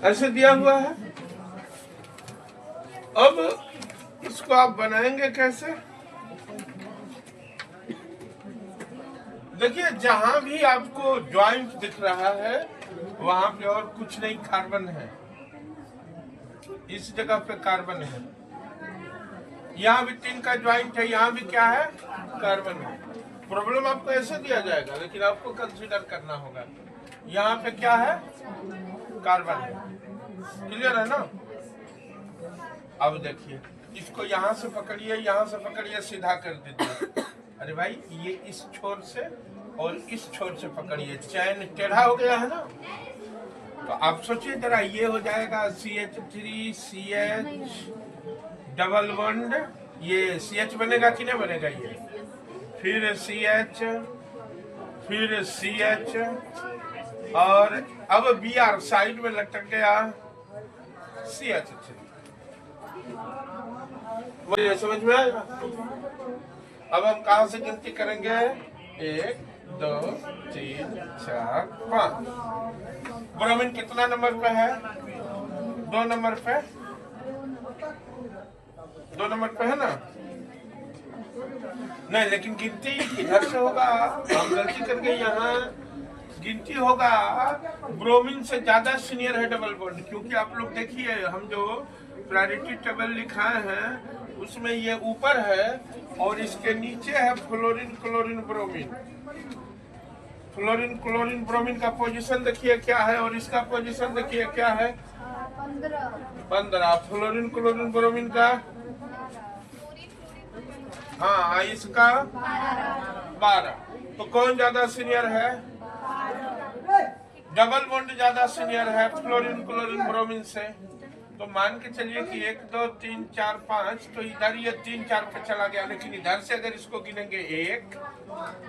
ऐसे दिया हुआ है। अब इसको आप बनाएंगे कैसे? देखिए, जहां भी आपको ज्वाइंट दिख रहा है वहां पे और कुछ नहीं, कार्बन है। इस जगह पे कार्बन है, यहाँ भी 3 का ज्वाइंट है, यहाँ भी क्या है, कार्बन है। प्रॉब्लम आपको ऐसे दिया जाएगा, लेकिन आपको कंसीडर करना होगा। यहाँ पे क्या है, कार्बन है। क्लियर है ना? अब देखिए, इसको यहाँ से पकड़िए, यहाँ से पकड़िए, सीधा कर दीजिए। अरे भाई, ये इस छोर से और इस छोर से पकड़िए, चैन टेढ़ा हो गया है ना। तो आप सोचिए जरा, ये हो जाएगा CH3CH डबल बॉन्ड, ये CH बनेगा कि नहीं बनेगा, ये फिर CH, फिर CH, और अब Br साइड में लटक गया CH3। ये समझ में आएगा? अब हम कहां से गिनती करेंगे? 1 2 3 4 5। ब्रोमीन कितना नंबर पे है? 2 नंबर पे, 2 नंबर पे है ना? नहीं, लेकिन गिनती इधर से होगा, हम गलती करके यहाँ गिनती होगा। ब्रोमीन से ज्यादा सीनियर है डबल बॉन्ड, क्योंकि आप लोग देखिए, हम जो प्रायोरिटी टेबल लिखाए हैं उसमें ये ऊपर है और इसके नीचे है fluorine chlorine bromine. Fluorine chlorine bromine का पोजीशन देखिए क्या है, और इसका पोजीशन देखिए क्या है, 15। फ्लोरीन क्लोरीन ब्रोमीन का, हाँ, इसका 12। तो कौन ज्यादा सीनियर है? डबल बॉन्ड ज्यादा सीनियर है फ्लोरीन क्लोरीन ब्रोमीन से। तो मान के चलिए कि 1 2 3 4 5, तो इधर ये 3 4 पे चला गया, लेकिन इधर से अगर इसको गिनेंगे 1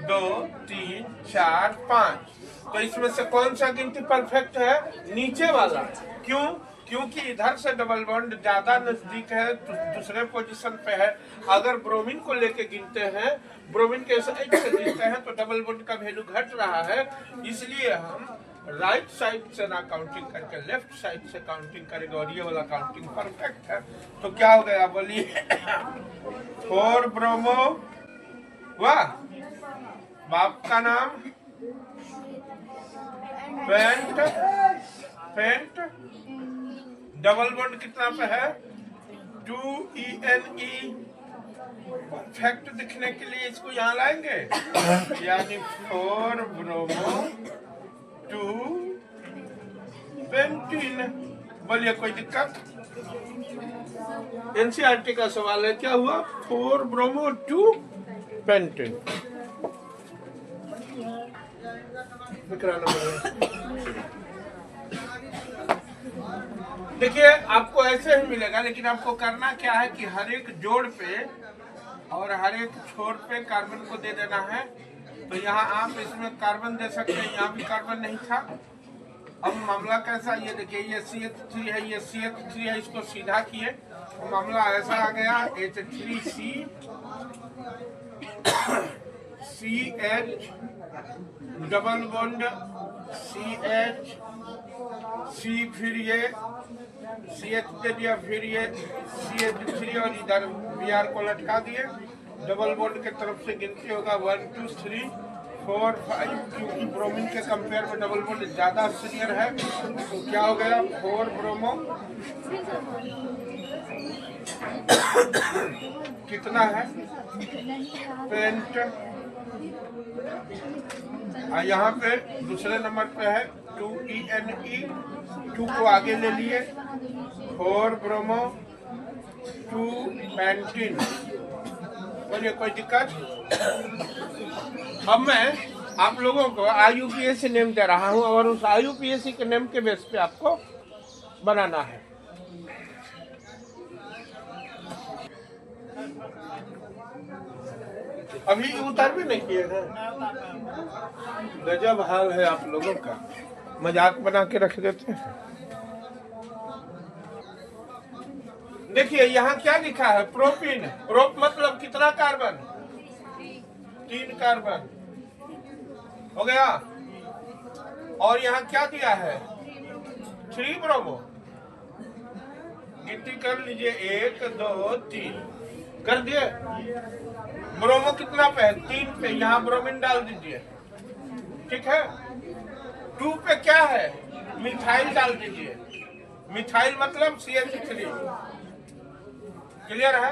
2 3 4 5, तो इसमें से कौन सा गिनती परफेक्ट है? नीचे वाला। क्यों? क्योंकि इधर से डबल बॉन्ड ज्यादा नजदीक है, दूसरे पोजीशन पे है। अगर ब्रोमीन को लेके गिनते हैं, ब्रोमीन के साइड से गिनते हैं, तो डबल बॉन्ड का वैल्यू घट रहा है। इसलिए हम राइट साइड से ना काउंटिंग करके लेफ्ट साइड से काउंटिंग करेंगे, और ये वाला काउंटिंग परफेक्ट है। तो क्या हो गया, बोलिए? 4 ब्रोमो, वाह, बाप का नाम पेंट, पेंट। डबल बॉन्ड कितना पे है? 2ENE। परफेक्ट दिखने के लिए इसको यहाँ लाएंगे, यानी 4 ब्रोमो 2 पेंटीन। बोलिए, कोई दिक्कत? NCERT का सवाल है, क्या हुआ? 4 ब्रोमो 2 पेंटीन। देखिए, आपको ऐसे ही मिलेगा, लेकिन आपको करना क्या है कि हर एक जोड़ पे और हर एक छोर पे कार्बन को दे देना है। तो यहाँ आप इसमें कार्बन दे सकते हैं, यहाँ भी कार्बन नहीं था। अब मामला कैसा, ये देखिए, ये CH3 है, ये CH3 है, इसको सीधा किए तो मामला ऐसा आ गया, H3C CH double bond CH C, फिर ये CH दे दिया, फिर ये CH3, और इधर Br को लटका दिए। डबल बॉन्ड के तरफ से गिनती होगा 1 2 3 4 5, क्योंकि ब्रोमीन के कंपेयर में डबल बॉन्ड ज्यादा सीनियर है। तो क्या हो गया, 4 ब्रोमो कितना है, पेंट। यहाँ पे दूसरे नंबर पे है 2ENE, 2 को आगे ले लिए, 4 ब्रोमो 2 पेंटीन। बोलिए, कोई दिक्कत? अब मैं आप लोगों को IUPAC नेम दे रहा हूं, और उस IUPAC के नेम के बेस पे आपको बनाना है। अभी उतार भी नहीं किए हैं। गजब हाल है आप लोगों का, मजाक बना के रख देते हैं। देखिए, यहाँ क्या लिखा है, प्रोपीन। प्रोप मतलब कितना कार्बन? 3 कार्बन हो गया। और यहाँ क्या दिया है 3 ब्रोमो। गिनती कर लीजिए 1 2 3 कर दिए। ब्रोमो कितना पे है 3 पे, यहाँ ब्रोमीन डाल दीजिए। ठीक है 2 पे क्या है मिथाइल डाल दीजिए। मिथाइल मतलब CH3। क्लियर है।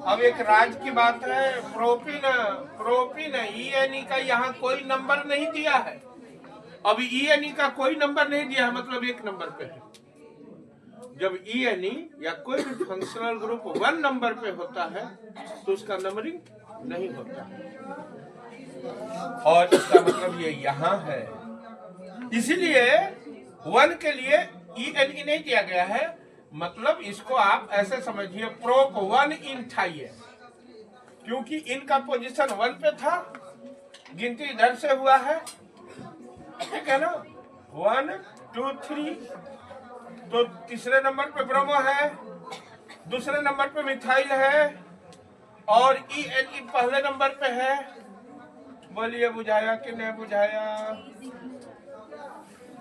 अब एक राज की बात है, प्रोपीन ENE का यहाँ कोई नंबर नहीं दिया है। अभी ENE का कोई नंबर नहीं दिया है, मतलब 1 नंबर पे है। जब ENE या कोई भी फंक्शनल ग्रुप 1 नंबर पे होता है तो उसका नंबरिंग नहीं होता, और इसका मतलब ये यहाँ है। इसीलिए 1 के लिए ENE नहीं दिया गया है, मतलब इसको आप ऐसे समझिए प्रोप 1 इन था ये, क्योंकि इनका पोजीशन 1 पे था, गिनती इधर से हुआ है। ठीक है ना 1 2 3, तो तीसरे नंबर पे ब्रोमो है, दूसरे नंबर पे मिथाइल है, और ENE पहले नंबर पे है। बोलिए बुझाया कि नहीं बुझाया,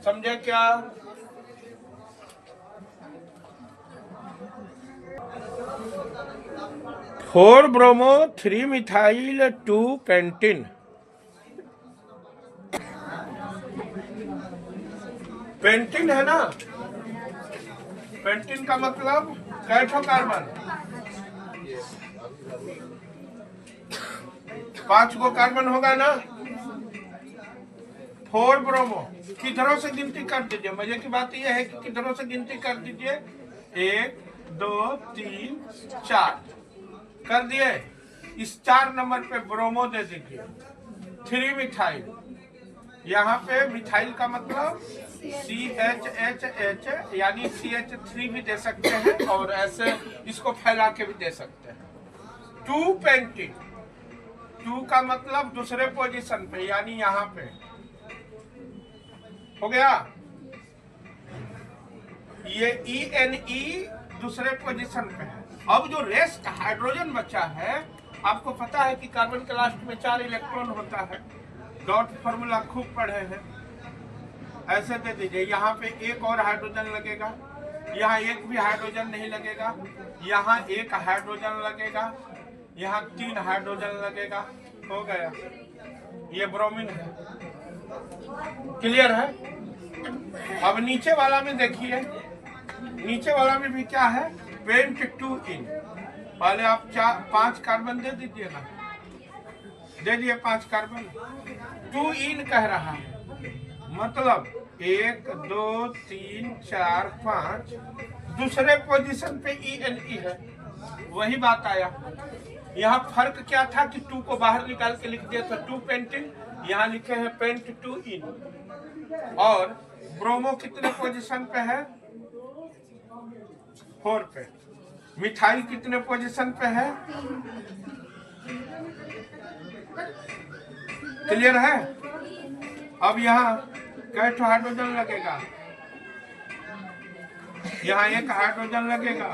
समझे क्या। Four bromo 3 methyl 2 pentene. Pentene है ना, पेंटिन का मतलब कैठो कार्बन, 5 गो कार्बन होगा ना। 4 ब्रोमो किधरों से गिनती कर दीजिए। मजे की बात यह है कि किधरों से गिनती कर दीजिए, 1 2 3 4 कर दिए। इस 4 नंबर पे ब्रोमो दे दीजिए। 3 मिथाइल, यहाँ पे मिथाइल का मतलब CHHH यानी CH3 भी दे सकते हैं, और ऐसे इसको फैला के भी दे सकते हैं। 2 पेंटिन, 2 का मतलब दूसरे पोजीशन पे यानी यहाँ पे हो गया। ये ENE दूसरे पोजीशन पे है। अब जो रेस्ट हाइड्रोजन बचा है, आपको पता है कि कार्बन के लास्ट में 4 इलेक्ट्रॉन होता है। डॉट फॉर्मूला खूब पढ़े हैं। ऐसे दे दीजिए, यहाँ पे 1 और हाइड्रोजन लगेगा, यहाँ 1 भी हाइड्रोजन नहीं लगेगा, यहाँ 1 हाइड्रोजन लगेगा, यहाँ 3 हाइड्रोजन लगेगा। हो गया, ये ब्रोमीन है। क्लियर है। अब नीचे वाला में देखिए, नीचे वाला में भी क्या है, पेंट 2 इन। पहले आप 5 कार्बन दे दीजिए ना, दे दिए 5 कार्बन। 2 इन कह रहा है, मतलब 1 2 3 4 5 दूसरे पोजीशन पे ENE है। वही बात आया। यहाँ फर्क क्या था कि 2 को बाहर निकाल के लिख दिया था 2 पेंटिन, यहाँ लिखे हैं पेंट 2 इन। और ब्रोमो कितने पोजीशन पे है, 4 पे। मिथाइल कितने पोजीशन पे है, क्लियर है। अब यहाँ कैठो हाइड्रोजन लगेगा, यहाँ 1 हाइड्रोजन लगेगा।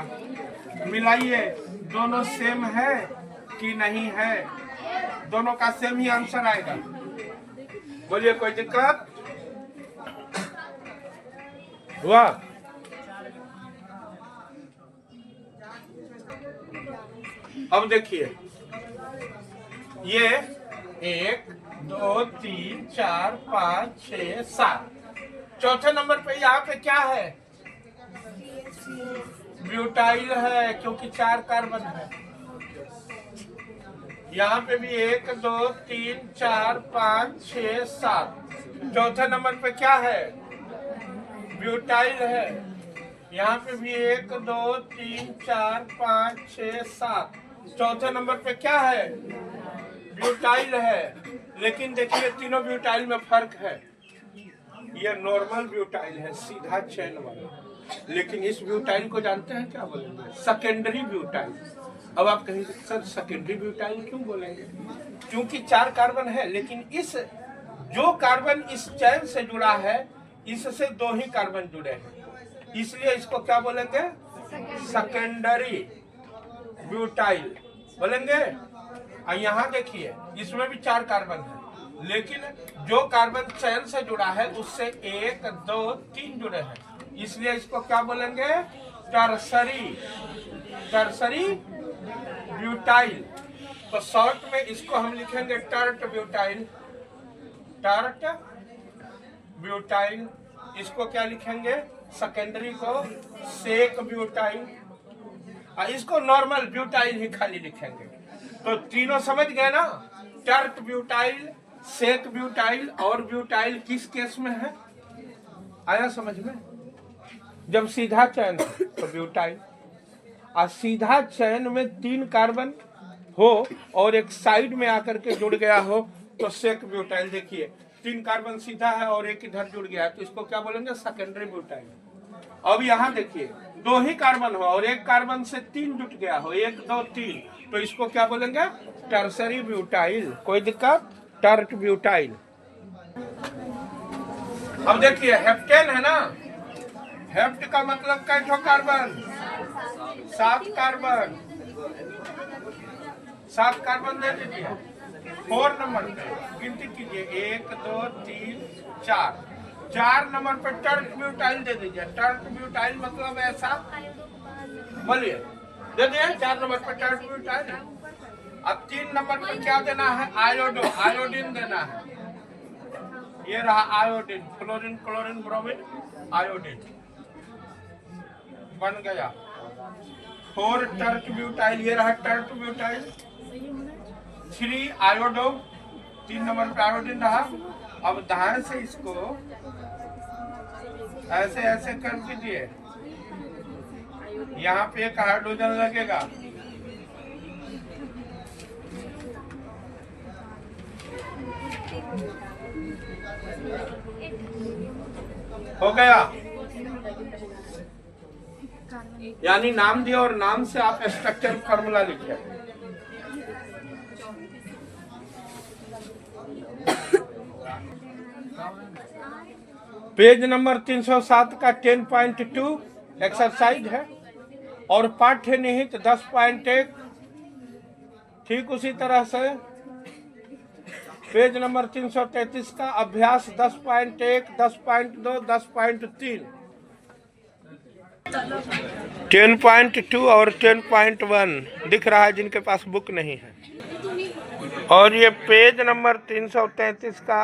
मिलाइए, दोनों सेम है कि नहीं है, दोनों का सेम ही आंसर आएगा। बोलिए कोई दिक्कत हुआ। अब देखिए, ये 1 2 3 4 5 6 7, चौथे नंबर पे यहाँ पे क्या है, ब्यूटाइल है, क्योंकि 4 कार्बन है। यहाँ पे भी 1 2 3 4 5 6 7, चौथे नंबर पे क्या है, ब्यूटाइल है। यहाँ पे भी 1 2 3 4 5 6 7, चौथे नंबर पे क्या है, ब्यूटाइल है। लेकिन देखिए तीनों ब्यूटाइल में फर्क है। ये नॉर्मल ब्यूटाइल है, सीधा चेन वाला, लेकिन इस ब्यूटाइल को जानते हैं क्या बोलेंगे, सेकेंडरी ब्यूटाइल। अब आप कहेंगे सर सेकेंडरी ब्यूटाइल क्यों बोलेंगे, क्योंकि 4 कार्बन है, लेकिन इस जो कार्बन इस चेन से जुड़ा है, इससे 2 ही कार्बन जुड़े हैं, इसलिए इसको क्या बोलेंगे, सेकेंडरी ब्यूटाइल बोलेंगे। और यहाँ देखिए, इसमें भी 4 कार्बन है, लेकिन जो कार्बन चयन से जुड़ा है उससे 1, 2, 3 जुड़े हैं, इसलिए इसको क्या बोलेंगे? Tertiary butyl. तो शॉर्ट में इसको हम लिखेंगे टर्ट ब्यूटाइल। इसको क्या लिखेंगे? सेकेंडरी को सेक ब्यूटाइल, और इसको नॉर्मल ब्यूटाइल ही खाली लिखेंगे। तो तीनों समझ गए ना? टर्ट ब्यूटाइल, सेक ब्यूटाइल और ब्यूटाइल किस केस में है? आया समझ में? जब सीधा चयन है तो ब्यूटाइल, और सीधा चयन में 3 कार्बन हो और एक साइड में आकर के जुड़ गया हो तो सेक ब्यूटाइल। देखिए 3 कार्बन सीधा है और एक इधर जुड़ गया है, तो इसको क्या बोलेंगे? Secondary butyl. अब यहाँ देखिए 2 ही कार्बन हो और एक कार्बन से 3 जुट गया हो, 1, 2, 3, तो इसको क्या बोलेंगे? Tertiary butyl. कोई दिक्कत? Tert butyl. अब देखिए हेप्टेन है ना, हेप्ट का मतलब कैठो कार्बन? 7 कार्बन। 7 कार्बन दे दीजिए। 4 नंबर पे गिनती कीजिए, 1, 2, 3, 4। 4 नंबर पे टर्ट ब्यूटाइल दे दीजिए। टर्ट ब्यूटाइल मतलब ऐसा, बोलिए, दे दिए 4 नंबर पे टर्ट ब्यूटाइल। अब 3 नंबर पे क्या देना है? आयोडीन देना है। ये रहा iodine, fluorine, chlorine, bromine, iodine बन गया। 4 टर्ट ब्यूटाइल, ये रहा टर्ट ब्यूटाइल। 3 आयोडो, 3 नंबर पे आयोडीन रहा। अब ध्यान से इसको ऐसे ऐसे कर दीजिए, यहाँ पे एक हाइड्रोजन लगेगा। हो गया, यानी नाम दिया और नाम से आप स्ट्रक्चर फॉर्मूला लिखे। पेज नंबर 307 का 10.2 एक्सरसाइज है और पाठ्य निहित 10.1। ठीक उसी तरह से पेज नंबर 333 का अभ्यास 10.1, 10.2, 10.3, 10.2 और 10.1 दिख रहा है जिनके पास बुक नहीं है। और ये पेज नंबर 333 का